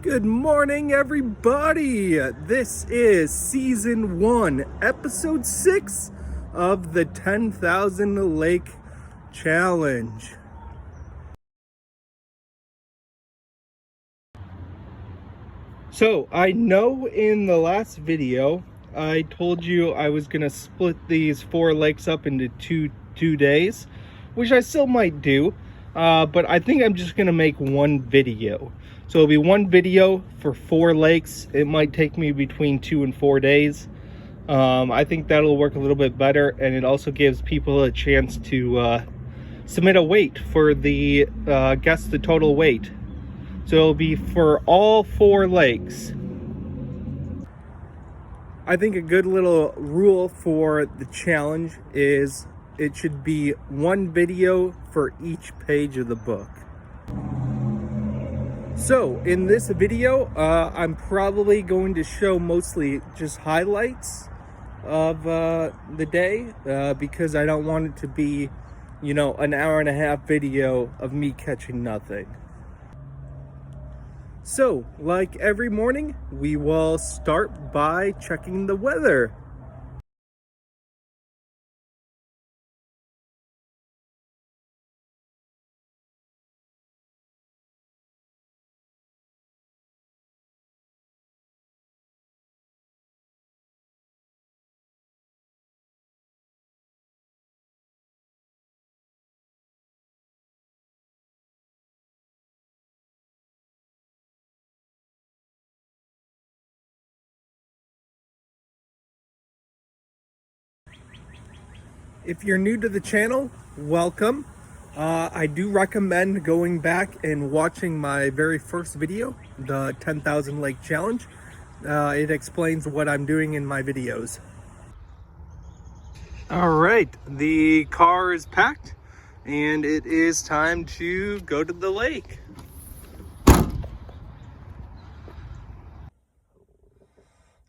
Good morning, everybody. This is season 1, episode 6 of the 10,000 Lake Challenge. So, I know in the last video, I told you I was going to split these 4 lakes up into two days, which I still might do, but I think I'm just going to make one video. So it'll be one video for 4 lakes. It might take me between 2 and 4 days. I think that'll work a little bit better, and it also gives people a chance to submit a weight for the guess the total weight. So it'll be for all 4 lakes. I think a good little rule for the challenge is it should be one video for each page of the book. So in this video, I'm probably going to show mostly just highlights of the day because I don't want it to be, an hour and a half video of me catching nothing. So, like every morning, we will start by checking the weather. If you're new to the channel, welcome. I do recommend going back and watching my very first video, the 10,000 Lake Challenge. It explains what I'm doing in my videos. All right, the car is packed and it is time to go to the lake.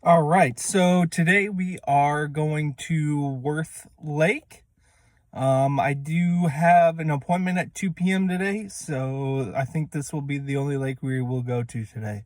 All right, so today we are going to Wirth Lake. I do have an appointment at 2 p.m. today, so I think this will be the only lake we will go to today.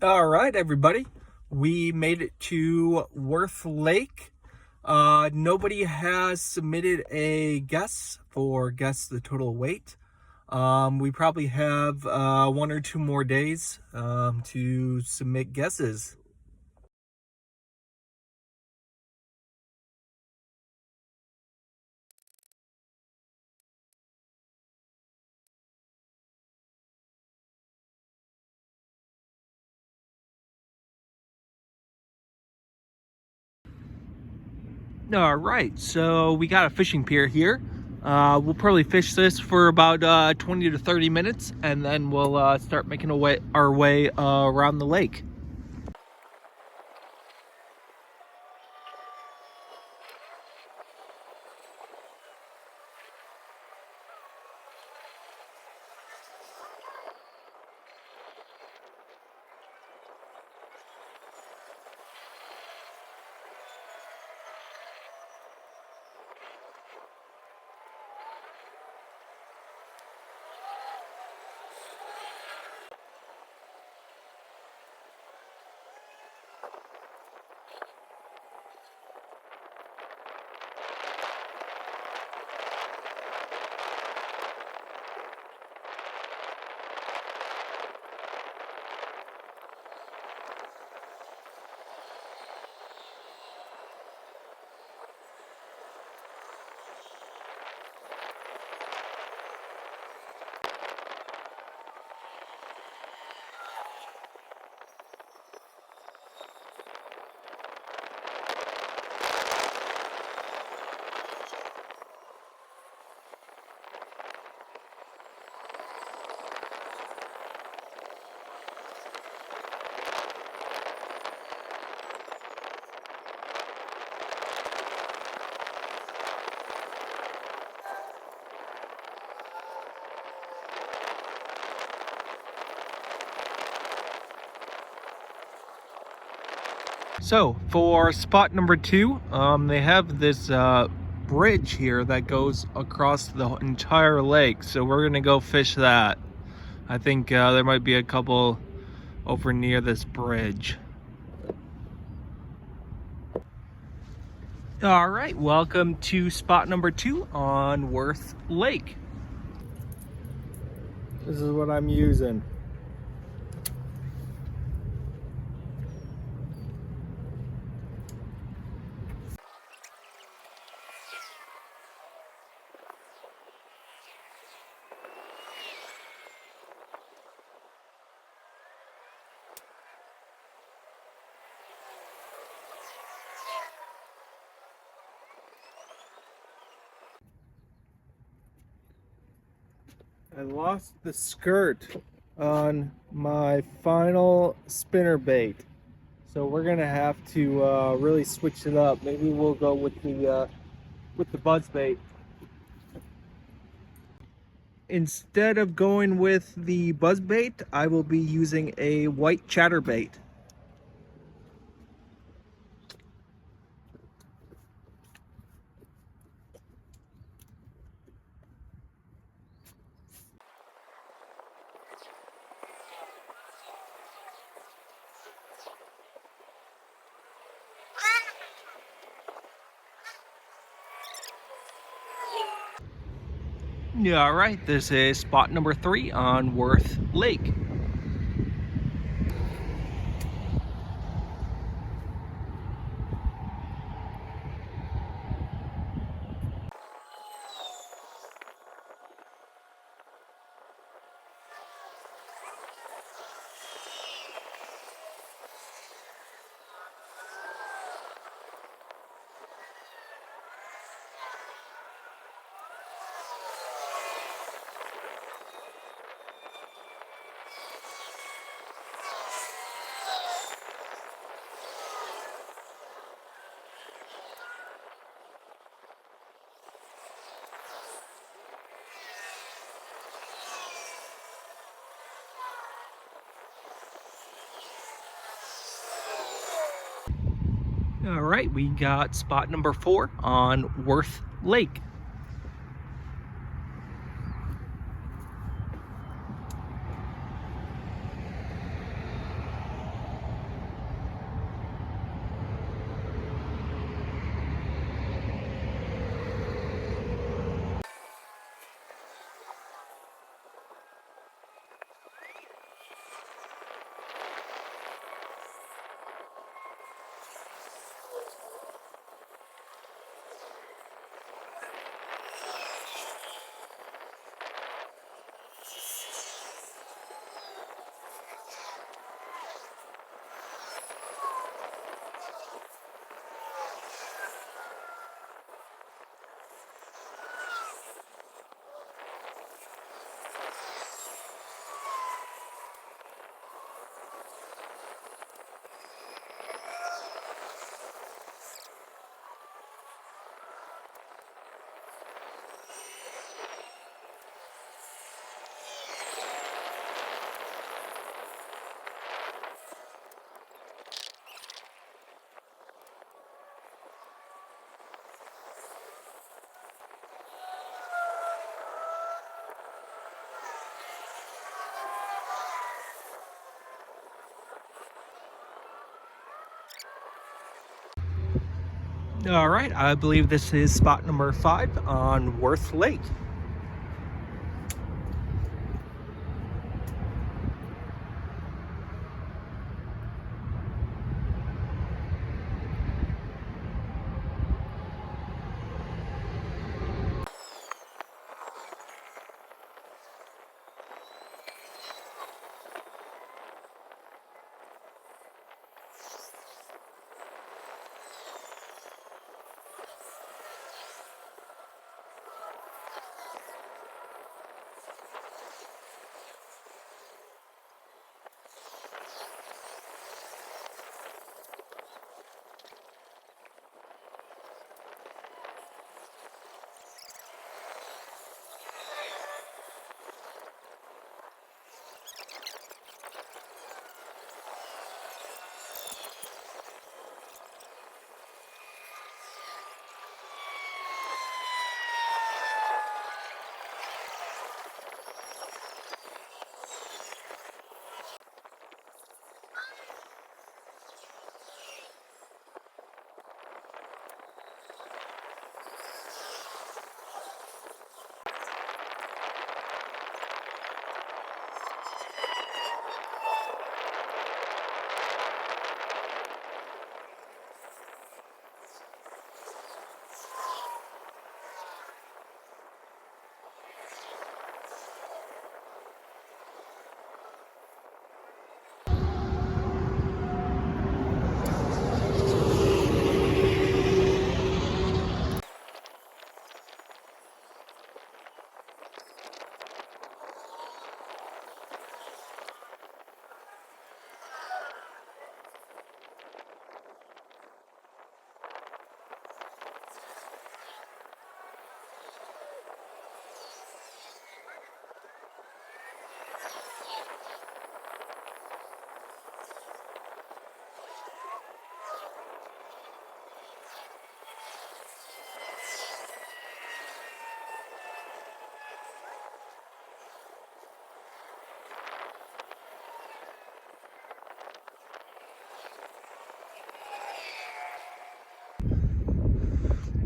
All right, everybody, we made it to Wirth Lake. Nobody has submitted a guess for guess the total weight. We probably have 1 or 2 more days to submit guesses. All right, so we got a fishing pier here. We'll probably fish this for about 20 to 30 minutes, and then we'll start making our way around the lake. So for spot number 2, they have this bridge here that goes across the entire lake, so we're gonna go fish that. I think there might be a couple over near this bridge. All right, welcome to spot number 2 on Wirth Lake. This is what I'm using. I lost the skirt on my final spinner bait, so we're gonna have to really switch it up. Maybe we'll go with the buzz bait instead of going with the buzz bait. I will be using a white chatterbait. Yeah, all right, this is spot number 3 on Wirth Lake. All right, we got spot number 4 on Wirth Lake. All right, I believe this is spot number 5 on Wirth Lake.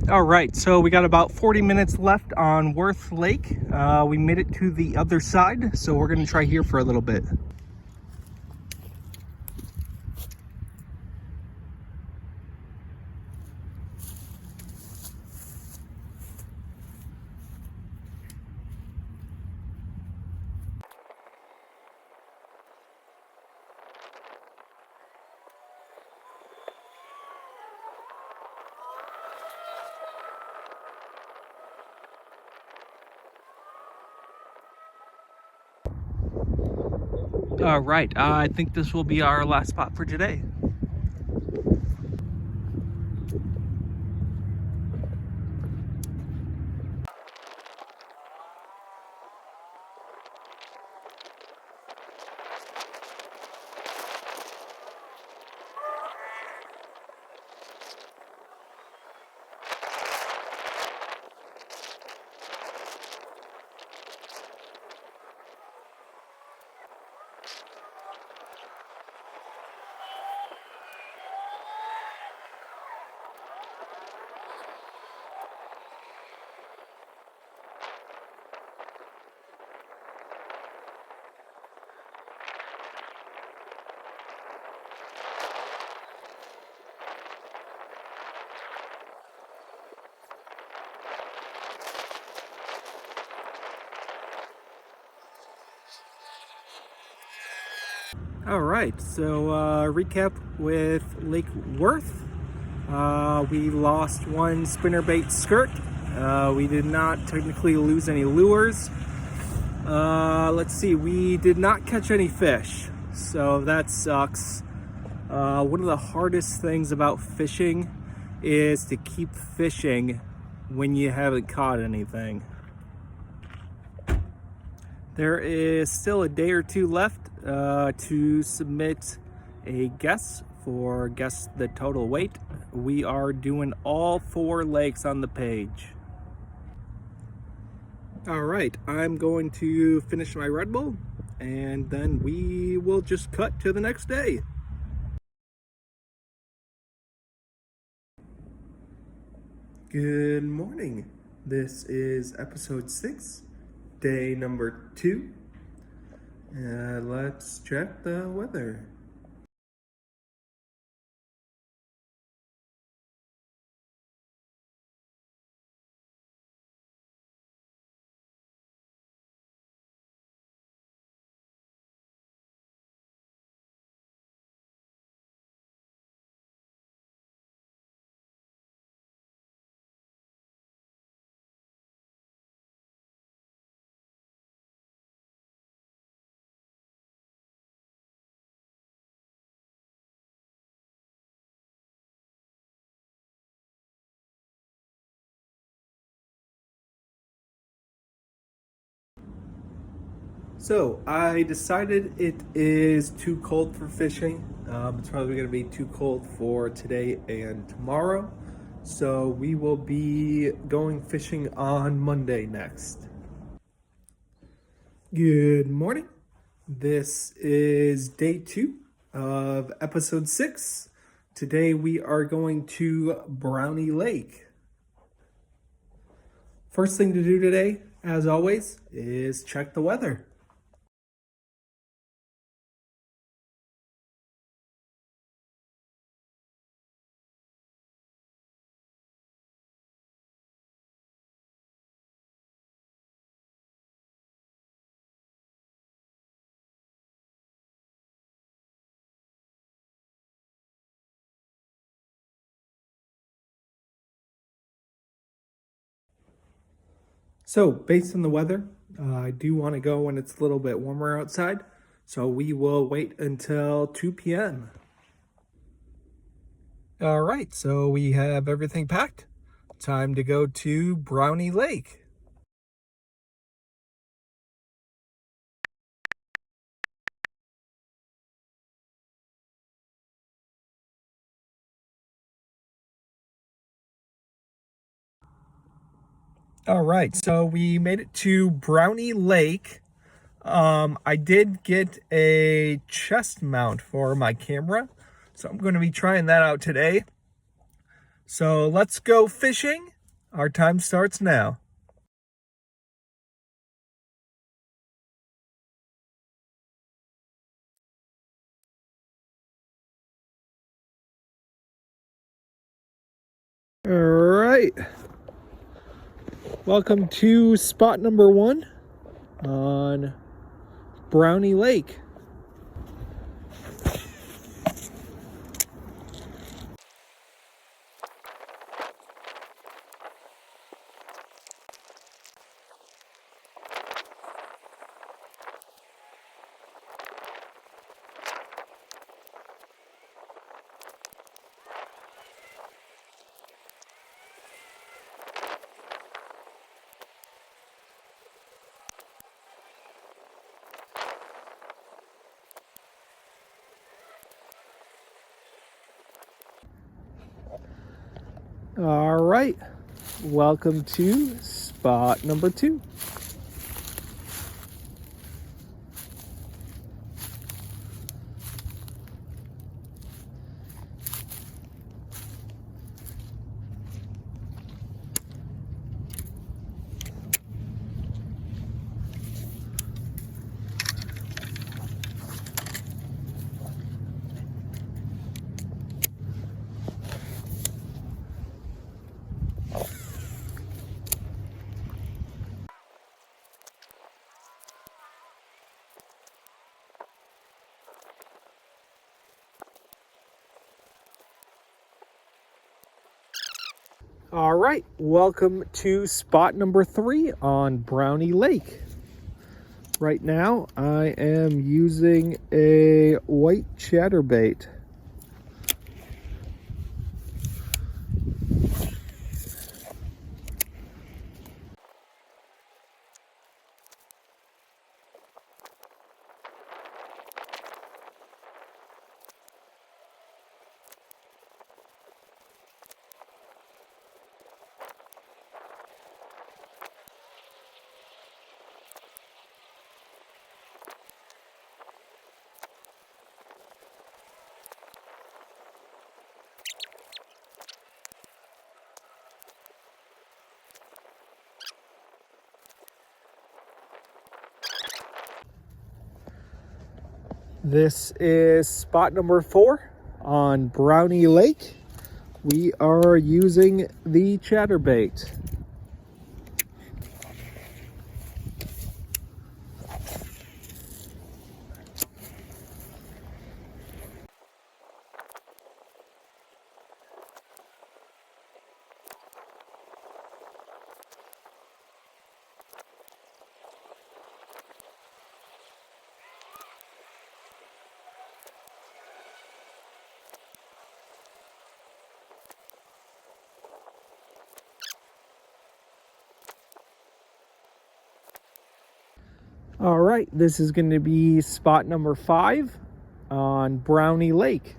All right, so we got about 40 minutes left on Wirth Lake. We made it to the other side, so we're gonna try here for a little bit. All right, I think this will be our last spot for today. All right, so recap with Lake Wirth. We lost one spinnerbait skirt. We did not technically lose any lures. Let's see, we did not catch any fish, so that sucks. One of the hardest things about fishing is to keep fishing when you haven't caught anything. There is still a day or two left to submit a guess for guess the total weight. We are doing all 4 lakes on the page. All right, I'm going to finish my Red Bull and then we will just cut to the next day. Good morning. This is episode 6, day number 2. Let's check the weather. So I decided it is too cold for fishing. It's probably going to be too cold for today and tomorrow. So we will be going fishing on Monday next. Good morning. This is day 2 of episode 6. Today we are going to Brownie Lake. First thing to do today, as always, is check the weather. So based on the weather, I do want to go when it's a little bit warmer outside. So we will wait until 2 p.m. All right, so we have everything packed. Time to go to Brownie Lake. All right, so we made it to Brownie Lake. I did get a chest mount for my camera, so I'm going to be trying that out today. So let's go fishing Our time starts now. All right. Welcome to spot number 1 on Brownie Lake. All right. Welcome to spot number 2. All right, welcome to spot number 3 on Brownie Lake. Right now, I am using a white chatterbait. This is spot number 4 on Brownie Lake. We are using the chatterbait. All right, this is going to be spot number 5 on Brownie Lake.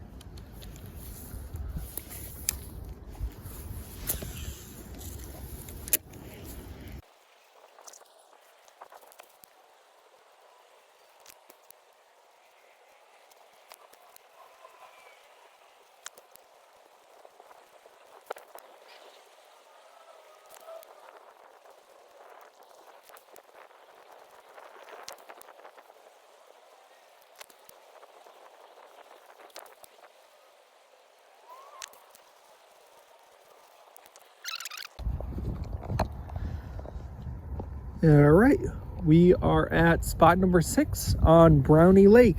All right, we are at spot number 6 on Brownie Lake.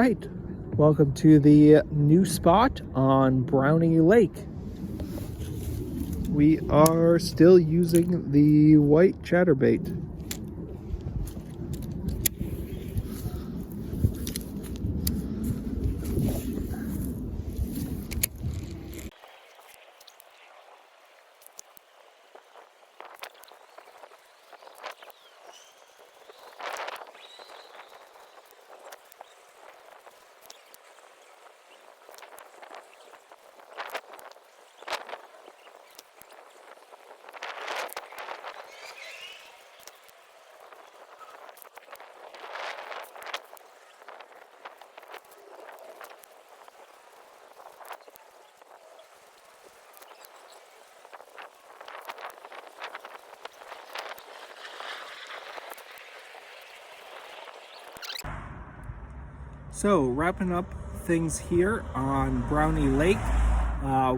right, welcome to the new spot on Brownie Lake. We are still using the white chatterbait. So, wrapping up things here on Brownie Lake.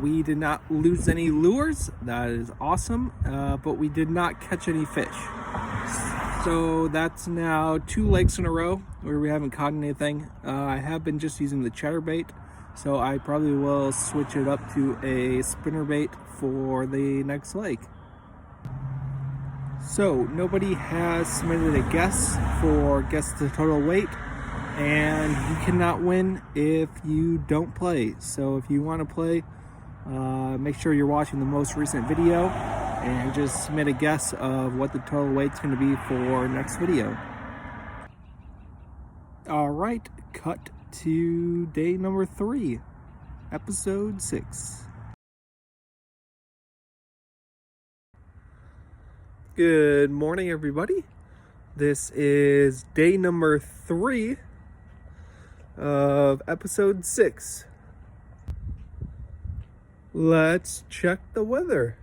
We did not lose any lures. That is awesome. But we did not catch any fish. So that's now 2 lakes in a row where we haven't caught anything. I have been just using the chatterbait, so I probably will switch it up to a spinnerbait for the next lake. So nobody has submitted a guess the total weight, and you cannot win if you don't play. So if you want to play, make sure you're watching the most recent video and just submit a guess of what the total weight's going to be for next video. All right, cut to day number 3, episode 6. Good morning, everybody. This is day number 3 of episode 6. Let's check the weather.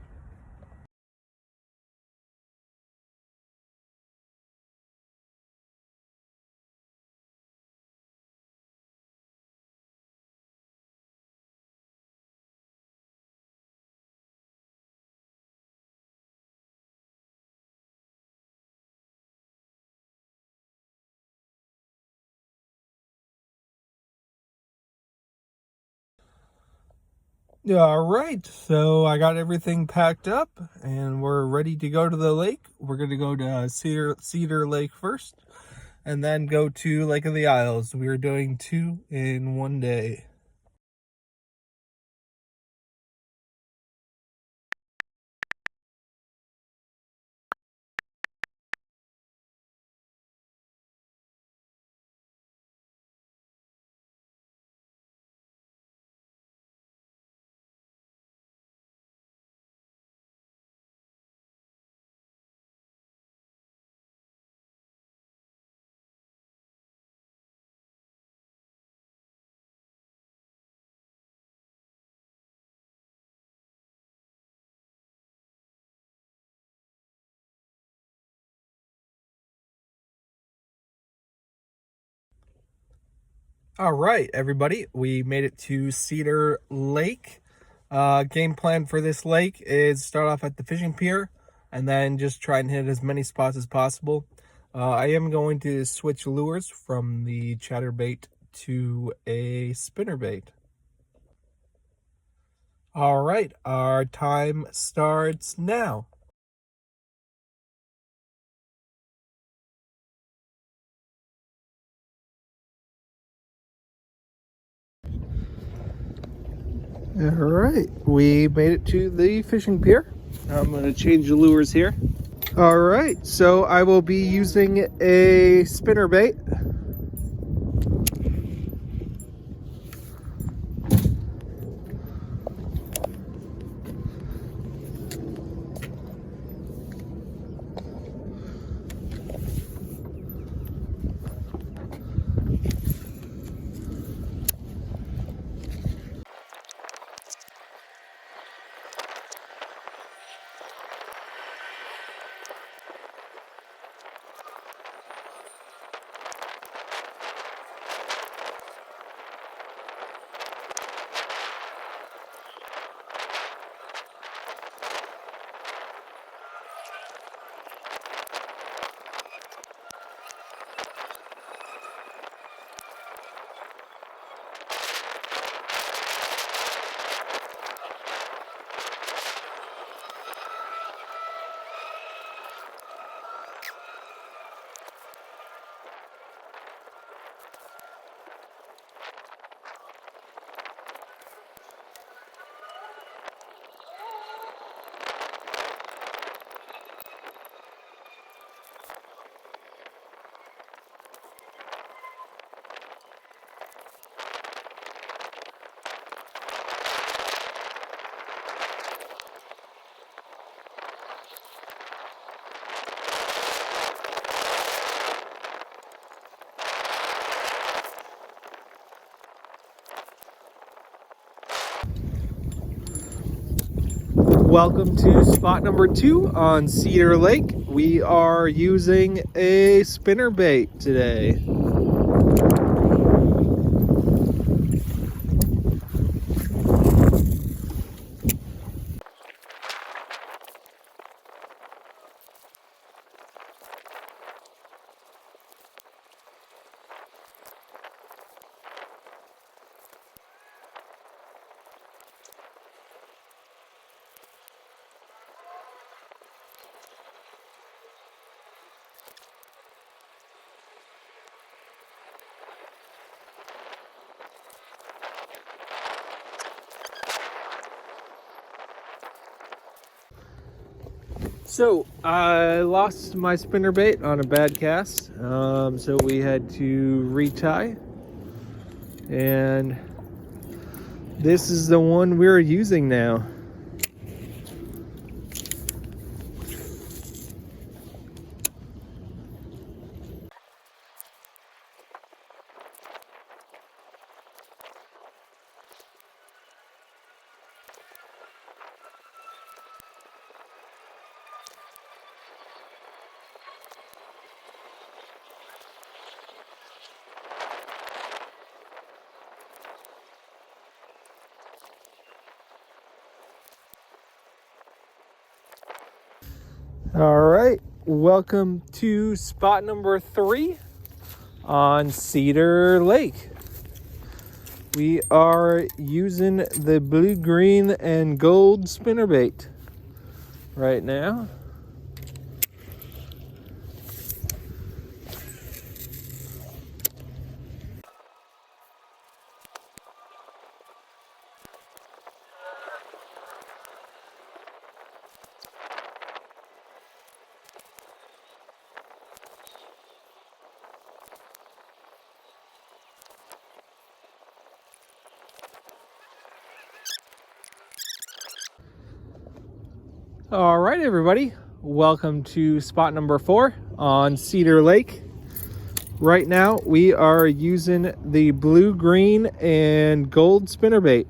All right, so I got everything packed up and we're ready to go to the lake. We're going to go to Cedar Lake first and then go to Lake of the Isles. We're doing 2 in 1 day. All right, everybody, we made it to Cedar Lake. Game plan for this lake is start off at the fishing pier and then just try and hit as many spots as possible. I am going to switch lures from the chatterbait to a spinnerbait. All right, our time starts now. All right, we made it to the fishing pier. I'm going to change the lures here. All right, so I will be using a spinnerbait. welcome to spot number 2 on Cedar Lake. We are using a spinnerbait today. So I lost my spinnerbait on a bad cast, so we had to retie, and this is the one we're using now. All right, welcome to spot number 3 on Cedar Lake. We are using the blue, green, and gold spinnerbait right now. All right, everybody, welcome to spot number 4 on Cedar Lake. Right now, we are using the blue, green, and gold spinnerbait.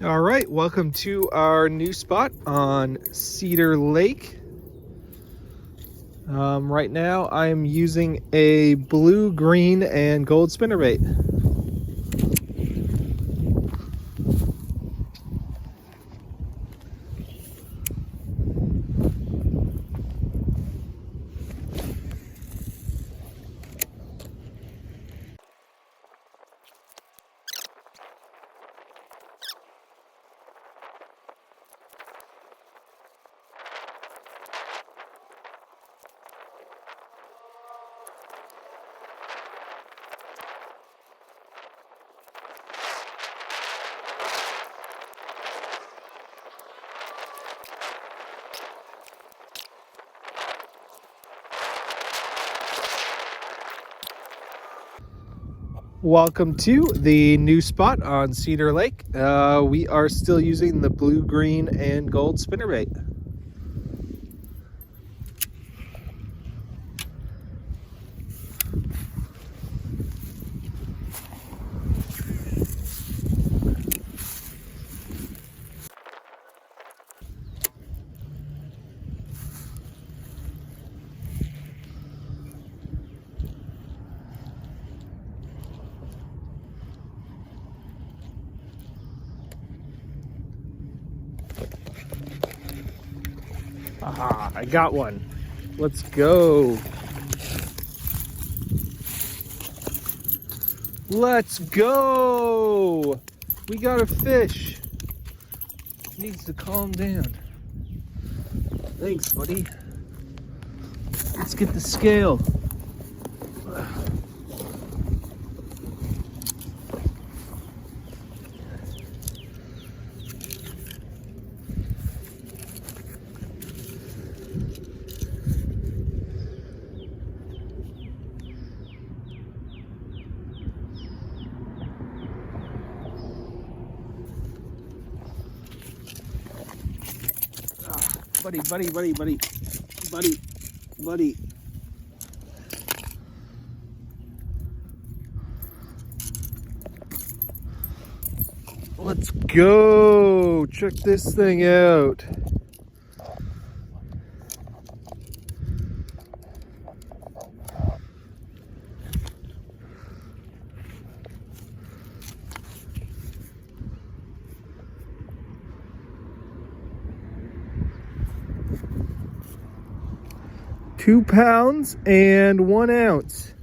All right, welcome to our new spot on Cedar Lake. Right now, I'm using a blue, green, and gold spinnerbait. Welcome to the new spot on Cedar Lake. We are still using the blue, green, and gold spinnerbait. Aha, I got one. Let's go. Let's go. We got a fish. Needs to calm down. Thanks, buddy. Let's get the scale. Buddy. Let's go. Check this thing out. £2 and 1 ounce.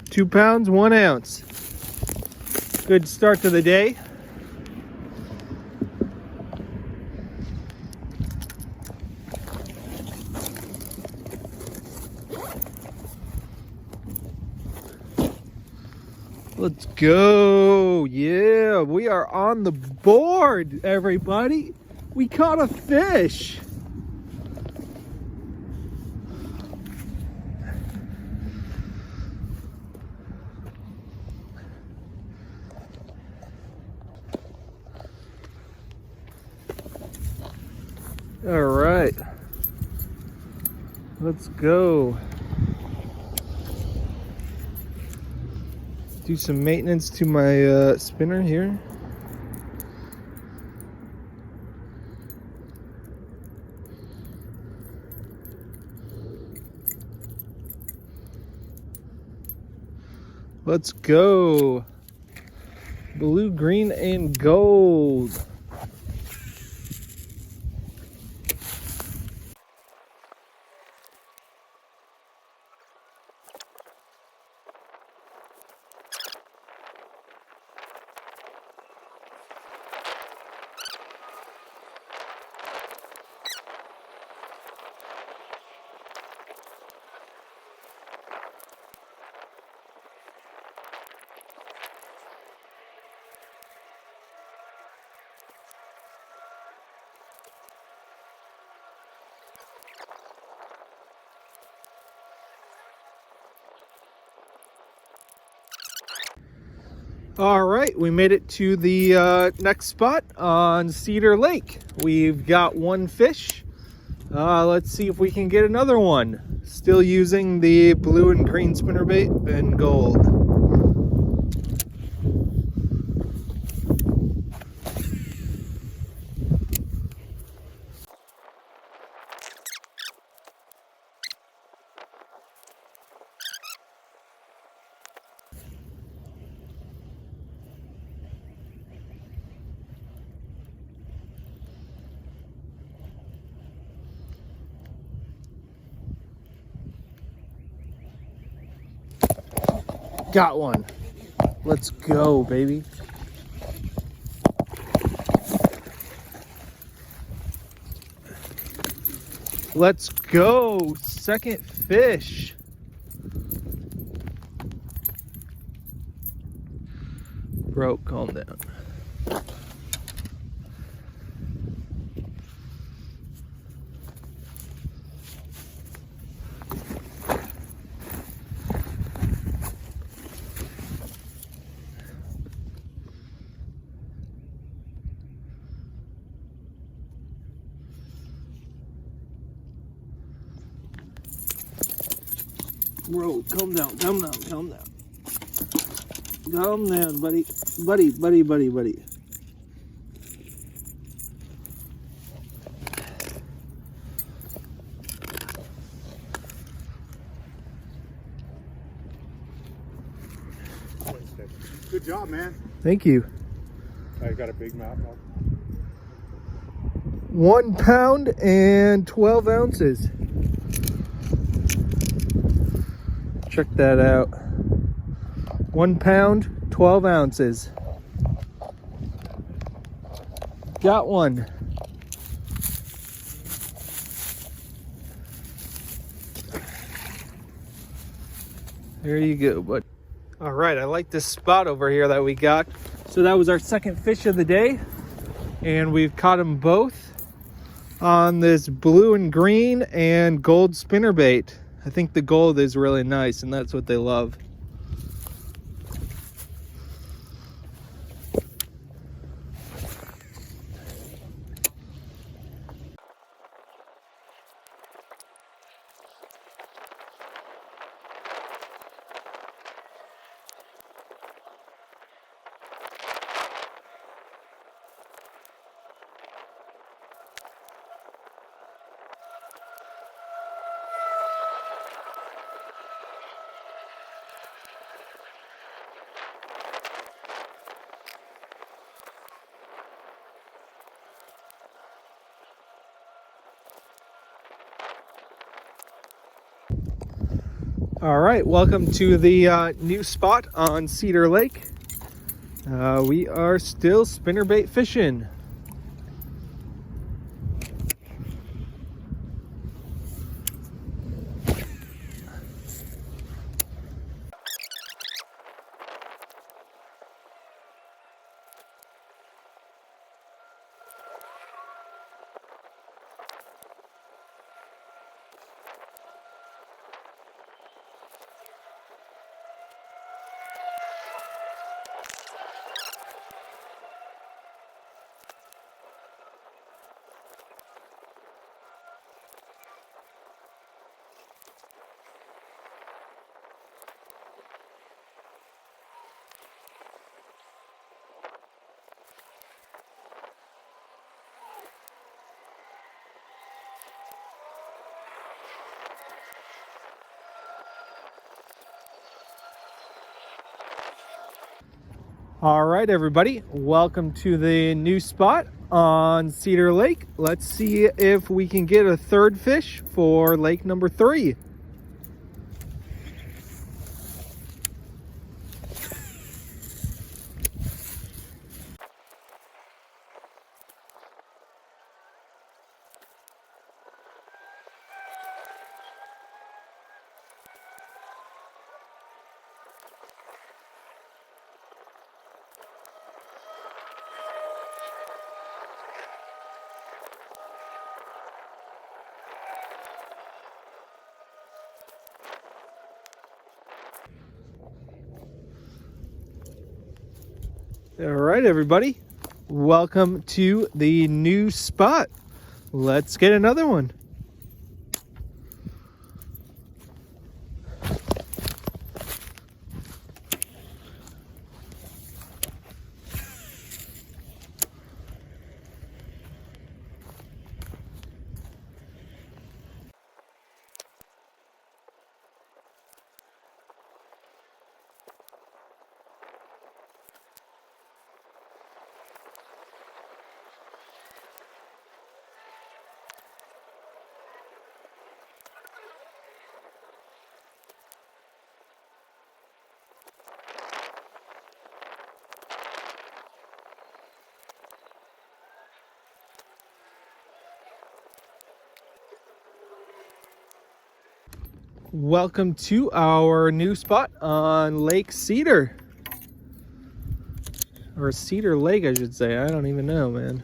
£2, 1 ounce. Good start to the day. Let's go. Yeah, we are on the board, everybody. We caught a fish. All right. Let's go. Do some maintenance to my spinner here. Let's go. Blue, green, and gold. All right, we made it to the next spot on Cedar Lake. We've got 1 fish. Let's see if we can get another one. Still using the blue and green spinnerbait and gold. Got one. Let's go, baby. Let's go. Second fish. Bro, calm down. Bro, calm down, calm down, calm down. Calm down, buddy. Buddy. Good job, man. Thank you. I got a big mouth. 1 pound and 12 ounces. Check that out. 1 pound, 12 ounces. Got one. There you go, bud. All right, I like this spot over here that we got. So that was our second fish of the day, and we've caught them both on this blue and green and gold spinnerbait. I think the gold is really nice, and that's what they love. All right, welcome to the new spot on Cedar Lake. We are still spinnerbait fishing. All right, everybody, welcome to the new spot on Cedar Lake. Let's see if we can get a third fish for lake number 3. All right, everybody, welcome to the new spot. Let's get another one. Welcome to our new spot on Lake Cedar. Or Cedar Lake, I should say. I don't even know, man.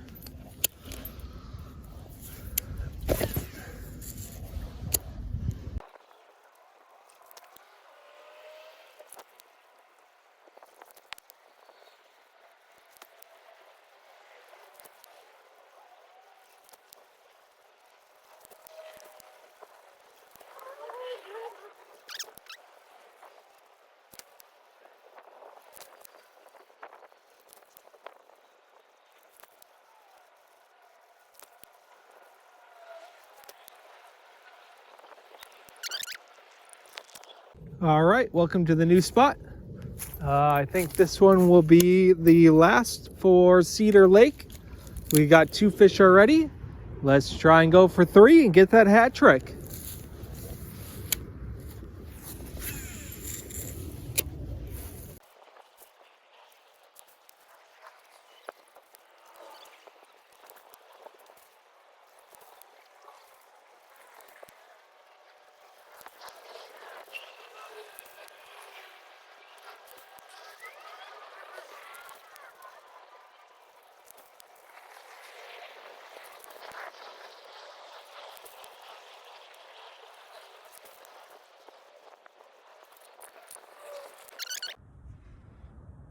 All right, welcome to the new spot. I think this one will be the last for Cedar Lake. We got 2 fish already, Let's try and go for 3 and get that hat trick.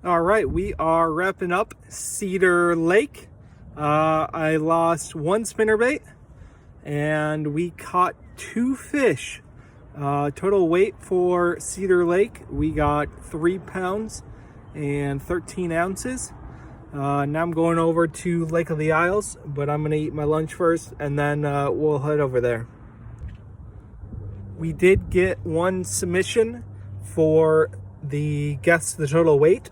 All right, we are wrapping up Cedar Lake. I lost 1 spinnerbait and we caught 2 fish. Total weight for Cedar Lake, we got 3 pounds and 13 ounces. Now I'm going over to Lake of the Isles, but I'm gonna eat my lunch first and then we'll head over there. We did get 1 submission for the guess the total weight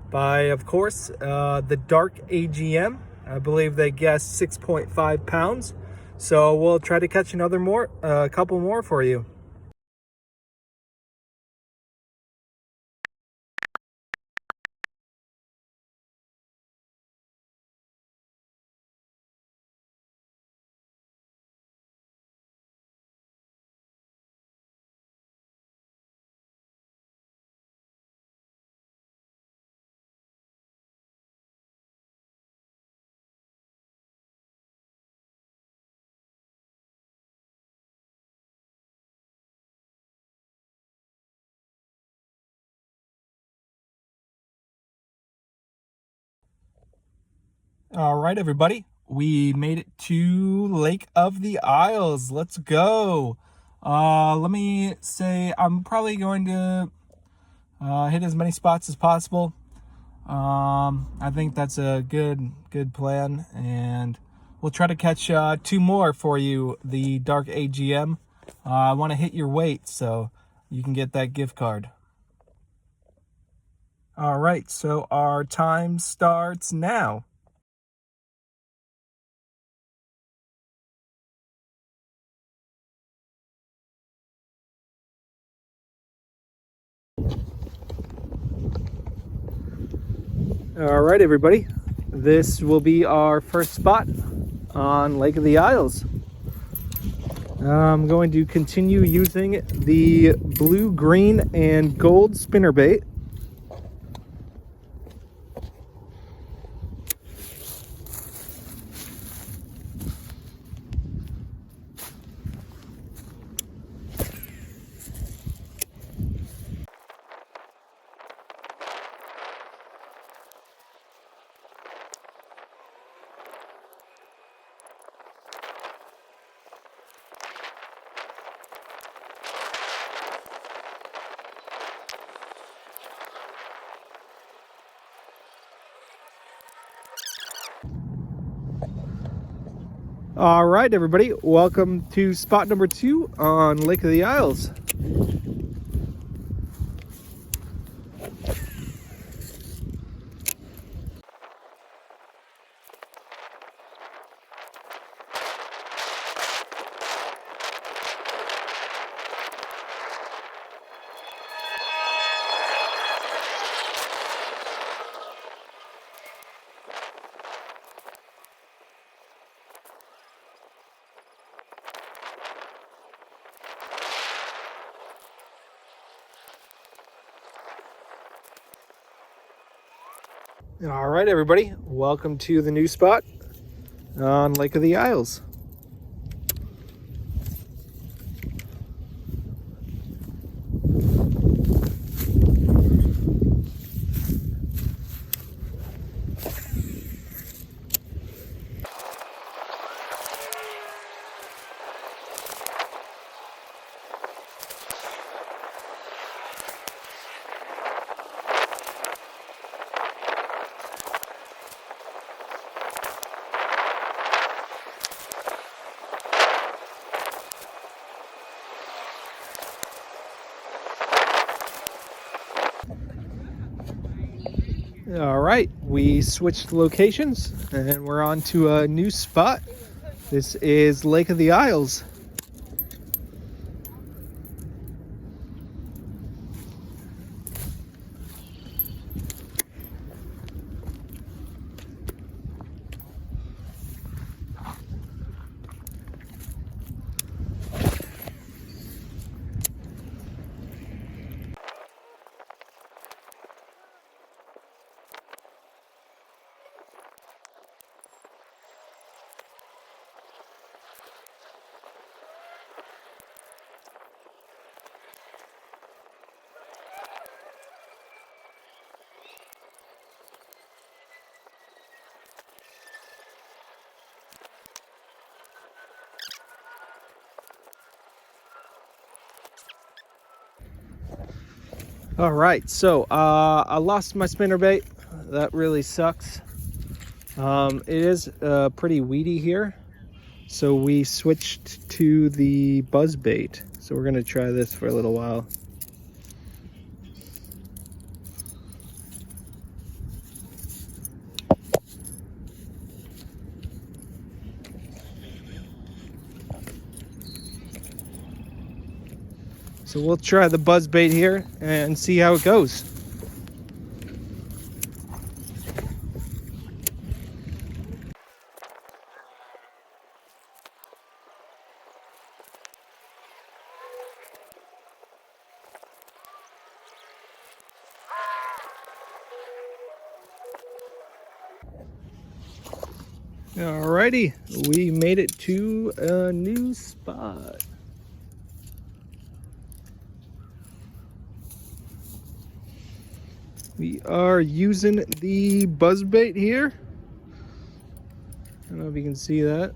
by, of course, TheDarkAGM. I believe they guessed 6.5 pounds. So we'll try to catch a couple more for you. All right, everybody, we made it to Lake of the Isles. Let's go. Let me say I'm probably going to hit as many spots as possible. I think that's a good plan, and we'll try to catch 2 more for you, the Dark AGM. I want to hit your weight so you can get that gift card. All right, so our time starts now. All right, everybody, this will be our first spot on Lake of the Isles. I'm going to continue using the blue, green, and gold spinnerbait. All right, everybody, welcome to spot number 2 on Lake of the Isles. All right, everybody, welcome to the new spot on Lake of the Isles. All right, we switched locations and we're on to a new spot. This is Lake of the Isles. All right, so I lost my spinnerbait. That really sucks. It is pretty weedy here, so we switched to the buzzbait. So we're gonna try this for a little while. So we'll try the buzzbait here and see how it goes. Alrighty, we made it to a new spot. We are using the buzzbait here. I don't know if you can see that.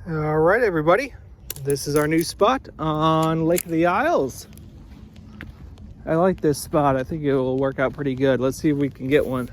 All right, everybody, this is our new spot on Lake of the Isles. I like this spot. I think it will work out pretty good. Let's see if we can get one.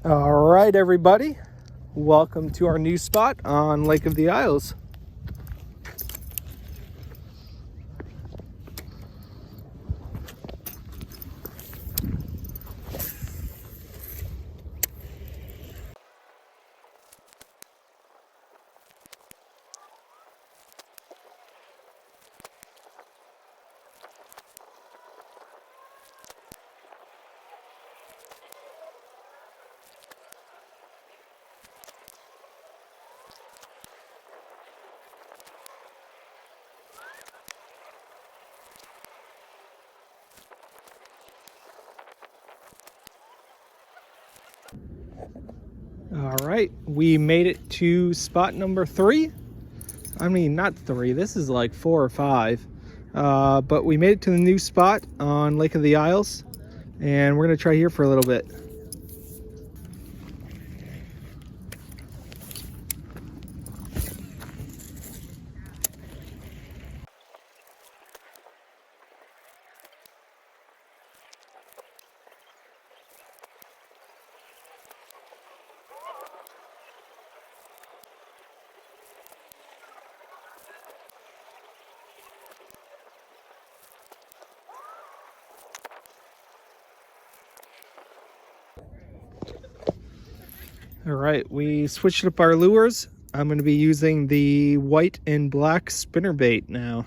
All right, everybody, welcome to our new spot on Lake of the Isles. All right, we made it to spot number 3. I mean, not 3, this is like 4 or 5. But we made it to the new spot on Lake of the Isles, and we're gonna try here for a little bit. All right, we switched up our lures. I'm going to be using the white and black spinnerbait now.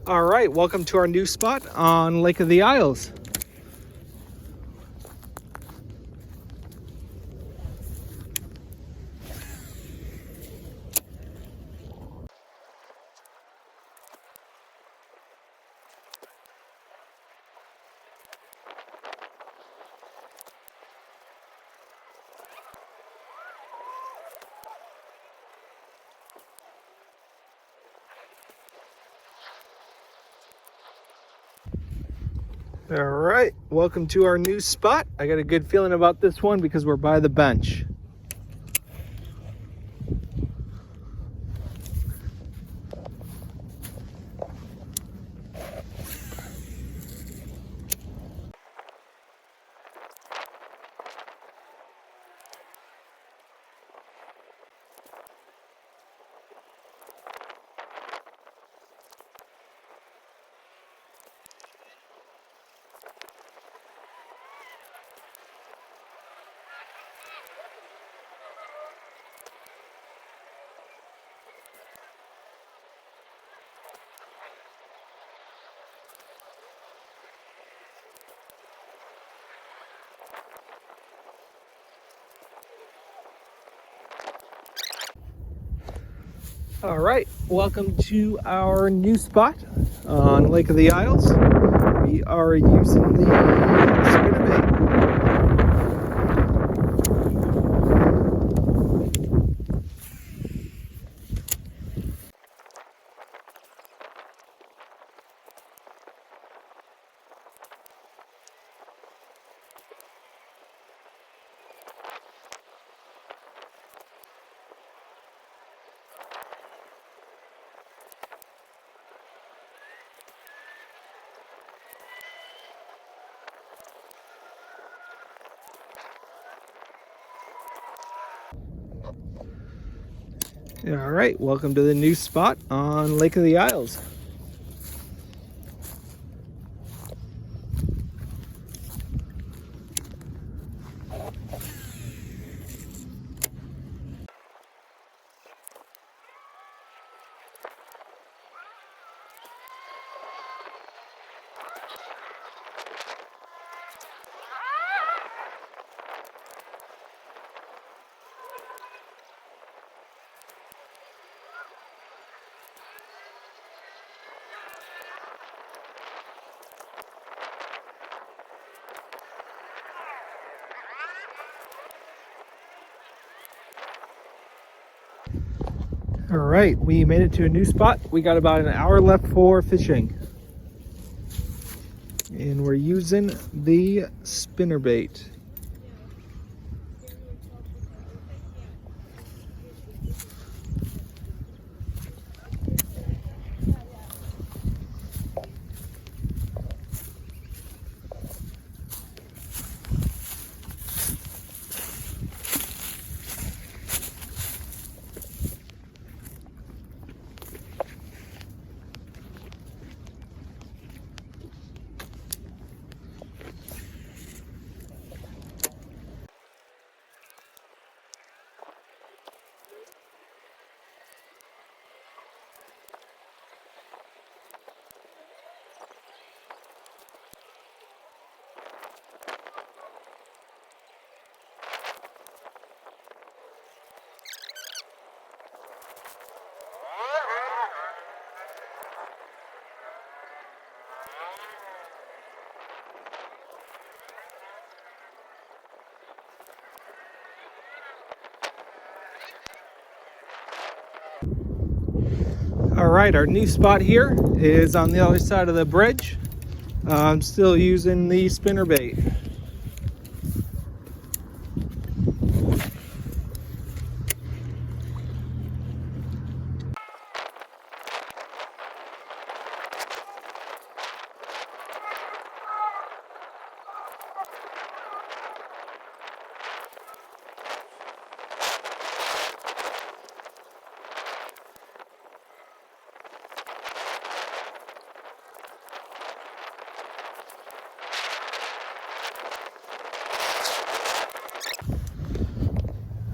All right, welcome to our new spot on Lake of the Isles. All right, welcome to our new spot. I got a good feeling about this one because we're by the bench. All right, welcome to our new spot on Lake of the Isles. We are using the spinnerbait. All right, welcome to the new spot on Lake of the Isles. All right, we made it to a new spot. We got about an hour left for fishing. And we're using the spinnerbait. All right, our new spot here is on the other side of the bridge. I'm still using the spinnerbait.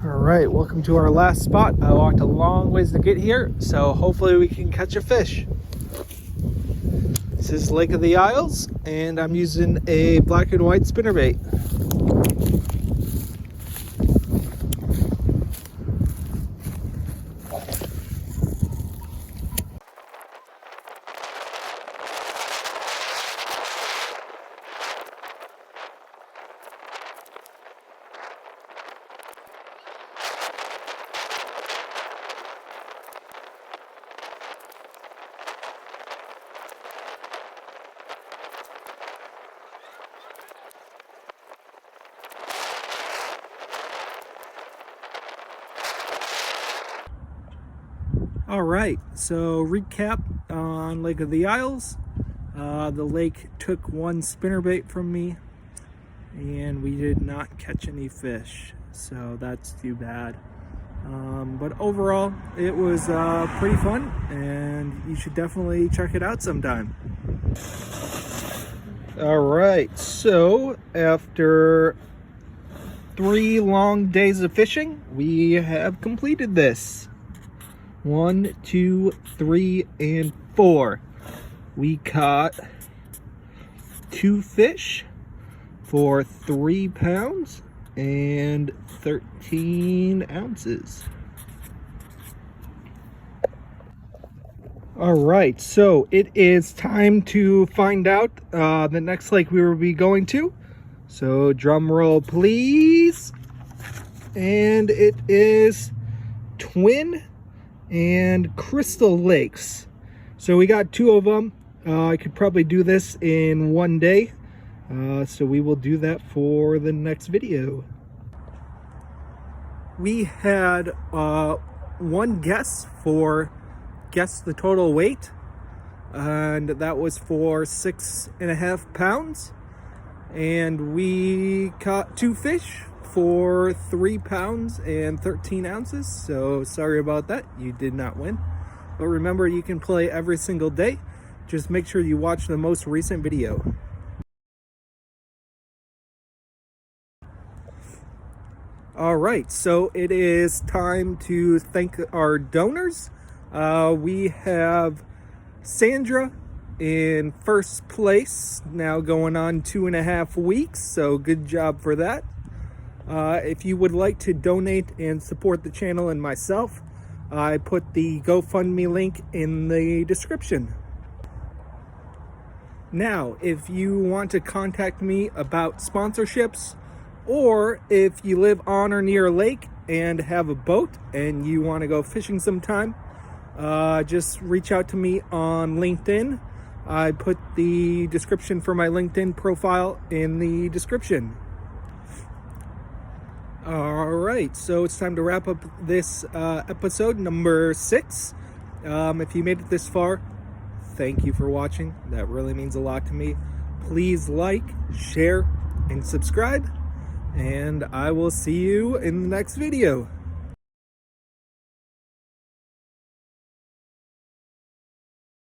Alright, welcome to our last spot. I walked a long ways to get here, so hopefully we can catch a fish. This is Lake of the Isles, and I'm using a black and white spinnerbait. Alright, so recap on Lake of the Isles. The lake took one spinnerbait from me and we did not catch any fish, so that's too bad. But overall, it was pretty fun and you should definitely check it out sometime. Alright, so after 3 long days of fishing, we have completed this. 1, 2, 3, and 4. We caught 2 fish for 3 pounds and 13 ounces. All right, so it is time to find out the next lake we will be going to. So drum roll, please. And it is Twin and Crystal Lakes. So we got 2 of them. I could probably do this in one day. So we will do that for the next video. We had 1 guess for guess the total weight, and that was for 6.5 pounds. And we caught 2 fish for 3 pounds and 13 ounces. So sorry about that, you did not win. But remember, you can play every single day. Just make sure you watch the most recent video. All right, so it is time to thank our donors. We have Sandra in first place, now going on 2.5 weeks, so good job for that. If you would like to donate and support the channel and myself, I put the GoFundMe link in the description. Now, if you want to contact me about sponsorships, or if you live on or near a lake and have a boat and you want to go fishing sometime, just reach out to me on LinkedIn. I put the description for my LinkedIn profile in the description. All right, so it's time to wrap up this episode number 6. If you made it this far, thank you for watching. That really means a lot to me. Please like, share, and subscribe, and I will see you in the next video.